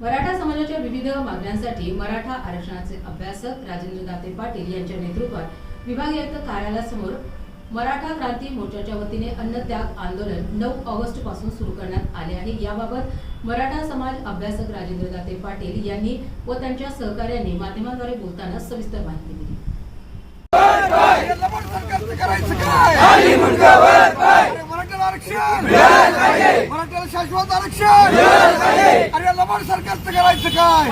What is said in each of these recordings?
मराठा समाजाच्या विविध मागण्यांसाठी मराठा आरक्षणाचे अभ्यासक राजेंद्र दाते पाटील यांच्या नेतृत्वात विभागीय आयुक्त कार्यालयासमोर मराठा क्रांती मोर्चाच्या वतीने अन्नत्याग आंदोलन 9 ऑगस्ट पासून सुरू करण्यात आले आहे। याबाबत मराठा समाज अभ्यासक राजेंद्र दाते पाटील यांनी व त्यांच्या सहकार्यांनी माध्यमांद्वारे बोलताना सविस्तर माहिती दिली। मराठ्याला शाश्वत आरक्षण अरे लबाड सरकारचं करायचं काय?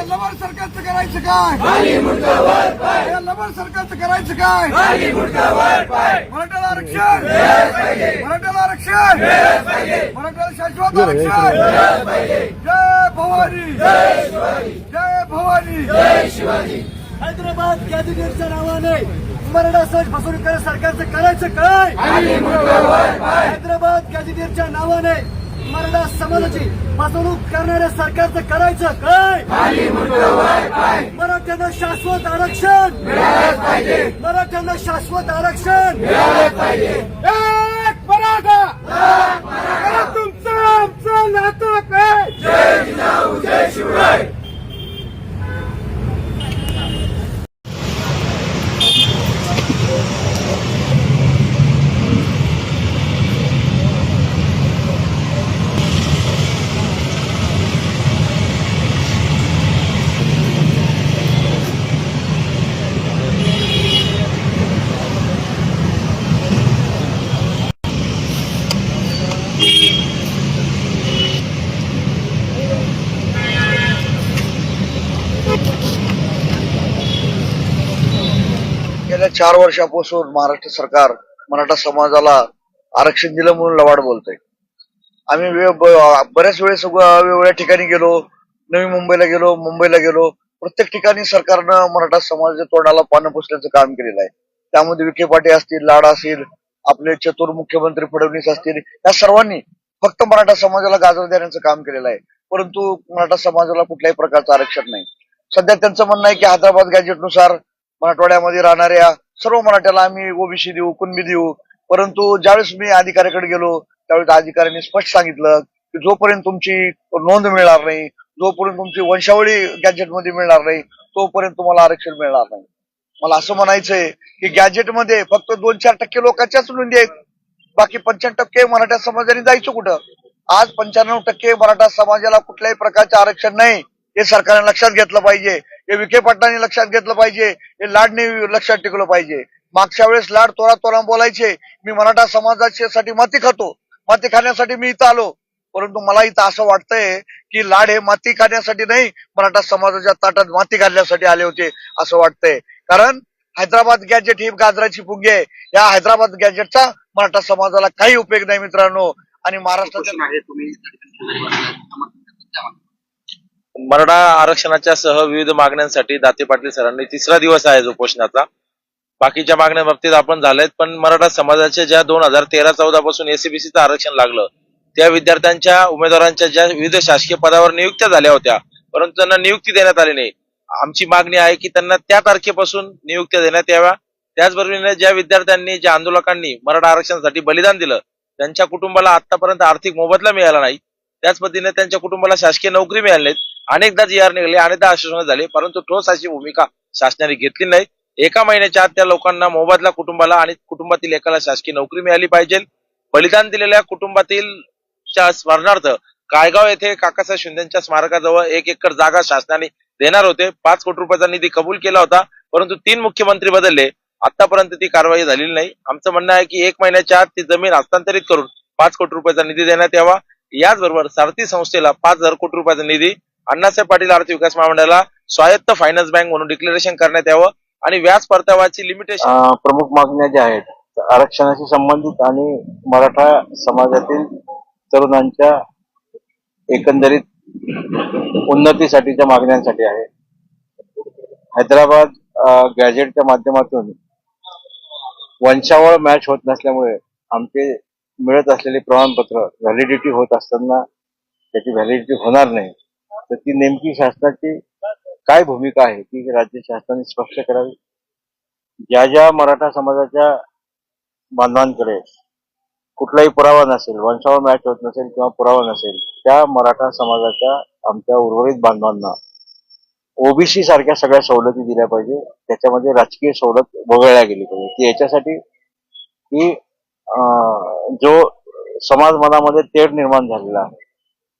लबाड सरकारचं करायचं काय? लबाड सरकारचं करायचं काय? मराठ्याला आरक्षण, मराठ्याला आरक्षण, मराठ्याला शाश्वत आरक्षण। जय भवानी, जय भवानी, जय शिवाजी। हैदराबाद गॅझेटच्या नावाने मराठा समाज फसवणूक सरकारचं करायचं काय? हैदराबाद गॅझेटच्या नावाने मराठा समाजाची फसवणूक करणाऱ्या सरकारचं करायचं काय? मराठ्यांना शाश्वत आरक्षण, मराठ्यांना शाश्वत आरक्षण। एक मराठा तुमचं आमचं नातं काय? जय जिजाऊ जय शिवराय। गेल्या 4 वर्षापासून महाराष्ट्र सरकार मराठा समाजाला आरक्षण दिलं म्हणून लवाड बोलतोय। आम्ही बऱ्याच वेळेस वेगवेगळ्या ठिकाणी गेलो, नवी मुंबईला गेलो, प्रत्येक ठिकाणी सरकारनं मराठा समाजाच्या तोंडाला पानं पुसण्याचं काम केलेलं आहे। त्यामध्ये विखे पाटील असतील, लाड असतील, आपले चतुर मुख्यमंत्री फडणवीस असतील, या सर्वांनी फक्त मराठा समाजाला गाजर देण्याचं काम केलेलं आहे, परंतु मराठा समाजाला कुठल्याही प्रकारचं आरक्षण नाही। सध्या त्यांचं म्हणणं आहे की हैदराबाद गॅजेटनुसार मराठवाड्यामध्ये राहणाऱ्या सर्व मराठ्याला आम्ही ओबीसी देऊ, कुणबी देऊ, परंतु ज्यावेळेस मी अधिकाऱ्याकडे गेलो त्यावेळेस अधिकाऱ्यांनी स्पष्ट सांगितलं की जोपर्यंत तुमची नोंद मिळणार नाही, जोपर्यंत तुमची वंशावळी गॅजेटमध्ये मिळणार नाही, तोपर्यंत तुम्हाला आरक्षण मिळणार नाही। मला असं म्हणायचंय की गॅजेटमध्ये फक्त 2-4% लोकांच्याच नोंदी आहेत, बाकी 95% मराठा समाजाने जायचं कुठं? आज 95% मराठा समाजाला कुठल्याही प्रकारचे आरक्षण नाही, हे सरकारने लक्षात घेतलं पाहिजे, हे विखे पाटलांनी लक्षात घेतलं पाहिजे, हे लाडने लक्षात टिकलं पाहिजे। मागच्या वेळेस लाड तोरा बोलायचे मी मराठा समाजासाठी माती खातो, माती खाण्यासाठी मी इथं आलो, परंतु मला इथं असं वाटतंय की लाड हे माती खाण्यासाठी नाही, मराठा समाजाच्या ताटात माती घालण्यासाठी आले होते असं वाटतंय। कारण हैदराबाद गॅजेट ही गाजराची फुगी आहे, या हैदराबाद गॅजेटचा मराठा समाजाला काही उपयोग नाही मित्रांनो। आणि महाराष्ट्राच्या मराठा आरक्षणाच्या सह विविध मागण्यांसाठी दाते पाटील सरांनी 3रा दिवस आहे उपोषणाचा। बाकीच्या मागण्या बाबतीत आपण झालेत, पण मराठा समाजाच्या ज्या 2013-14 पासून एससीबीसीचं आरक्षण लागलं, त्या विद्यार्थ्यांच्या उमेदवारांच्या ज्या विविध शासकीय पदावर नियुक्त्या झाल्या होत्या, परंतु त्यांना नियुक्ती देण्यात आली नाही। आमची मागणी आहे की त्यांना त्या तारखेपासून नियुक्त्या देण्यात याव्या। त्याचबरोबर ज्या विद्यार्थ्यांनी, ज्या आंदोलकांनी मराठा आरक्षणासाठी बलिदान दिलं, त्यांच्या कुटुंबाला आतापर्यंत आर्थिक मोबदला मिळाला नाही, त्याच पद्धतीने त्यांच्या कुटुंबाला शासकीय नोकरी मिळाली नाही। अनेकदा जी आर निघाले, अनेकदा आश्वासनं झाले, परंतु ठोस अशी भूमिका शासनाने घेतली नाही। 1 महिन्याच्या आत त्या लोकांना मोबदला कुटुंबाला आणि कुटुंबातील एकाला शासकीय नोकरी मिळाली पाहिजे। बलिदान दिलेल्या कुटुंबातील स्मरणार्थ काळगाव येथे काकासाहेब शिंदेच्या स्मारकाजवळ 1 एकर जागा शासनाने देणार होते। 5 कोटी रुपयाचा निधी कबूल केला होता, परंतु 3 मुख्यमंत्री बदलले, आतापर्यंत ती कारवाई झालेली नाही। आमचं म्हणणं आहे की 1 महिन्याच्या आत ती जमीन हस्तांतरित करून 5 कोटी रुपयाचा निधी देण्यात यावा। याचबरोबर सारथी संस्थेला 5,000 कोटी रुपयाचा निधी, अण्णासाहेब पाटील आर्थिक विकास महामंडळाला स्वायत्त फायनान्स बँक म्हणून डिक्लेरेशन करण्यात यावं आणि व्याज परताव्याची लिमिटेशन। प्रमुख मागण्या ज्या आहेत आरक्षणाशी संबंधित आणि मराठा समाजातील तरुणांच्या एकंदरीत उन्नतीसाठीच्या मागण्यांसाठी आहे। हैदराबाद गॅजेटच्या माध्यमातून वंशावळ मॅच होत नसल्यामुळे आमचे मिळत असलेले प्रमाणपत्र व्हॅलिडिटी होत असताना त्याची व्हॅलिडिटी होणार नाही, तर ती नेमकी शासनाची काय भूमिका आहे ती राज्य शासनाने स्पष्ट करावी। ज्या ज्या मराठा समाजाच्या बांधवांकडे कुठलाही पुरावा नसेल, वंशावळ मॅच होत नसेल किंवा पुरावा नसेल, त्या मराठा समाजाच्या आमच्या उर्वरित बांधवांना ओबीसी सारख्या सगळ्या सवलती दिल्या पाहिजे. त्याच्यामध्ये राजकीय सवलत वगळल्या गेली पाहिजे की याच्यासाठी की जो समाज मनामध्ये तेढ निर्माण झालेला आहे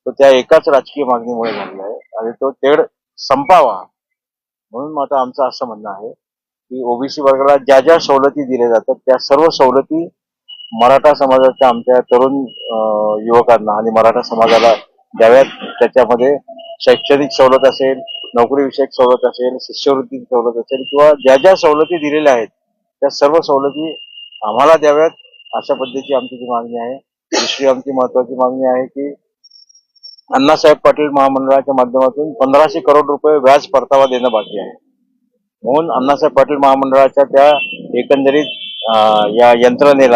तो त्या एकाच राजकीय मागणीमुळे झालेला आहे आणि तो तेढ संपावा. म्हणून आता आमचं असं म्हणणं आहे की ओबीसी वर्गाला ज्या ज्या सवलती दिल्या जातात त्या सर्व सवलती मराठा समाजाच्या आमच्या तरुण युवकांना आणि मराठा समाजाला द्याव्यात. त्याच्यामध्ये शैक्षणिक सवलत असेल, नोकरीविषयक सवलत असेल, शिष्यवृत्ती सवलत असेल किंवा ज्या ज्या सवलती दिलेल्या आहेत त्या सर्व सवलती आम्हाला द्याव्यात. अशा पद्धतीची आमची जी मागणी आहे. दुसरी आमची महत्वाची मागणी आहे की अण्णासाहेब पाटील महामंडळाच्या माध्यमातून 1500 करोड रुपये व्याज परतावा देणं बाकी आहे. म्हणून अण्णासाहेब पाटील महामंडळाच्या त्या एकंदरीत या यंत्रणेला